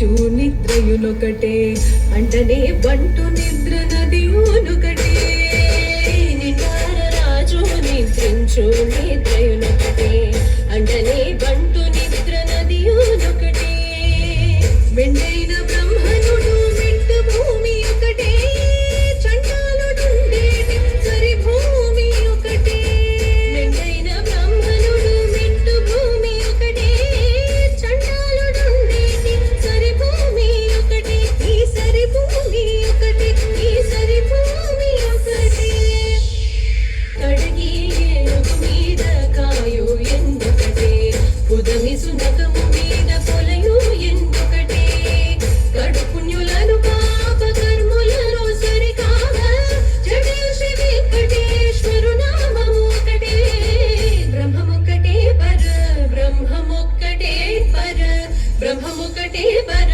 నిద్రించు నిద్రయునొకటే అంటనే బంటు నిద్ర నదియునొకటే నిటార రాజు నిద్రించు నిద్రయునొకటే అంటనే బంటు నిద్ర నదియునొకటే మెండైన బ్రహ్మనుడు మెట్టు భూమి ఒకటే చండాలుడుండే సరి భూమి ఒకటే మెండైన బ్రహ్మనుడు మెట్టు భూమి ఒకటే చండాలుడుండే సరి భూమి ఒకటే ఈ సరి భూమి ఒకటే ఈ సరి భూమి ఒకటే కడగి ఏనుగు మీద కాయు ఎందుకటే ఉదమి సునకము మీద పొలయు ఎందుకటే కడు పుణ్యులను పాప కర్ములలో సరి కావ జడయు శ్రీ వెంకటేశ్వరు నామము ఒకటే బ్రహ్మమొక్కటే పర బ్రహ్మమొక్కటే పర బ్రహ్మమొక్కటే పర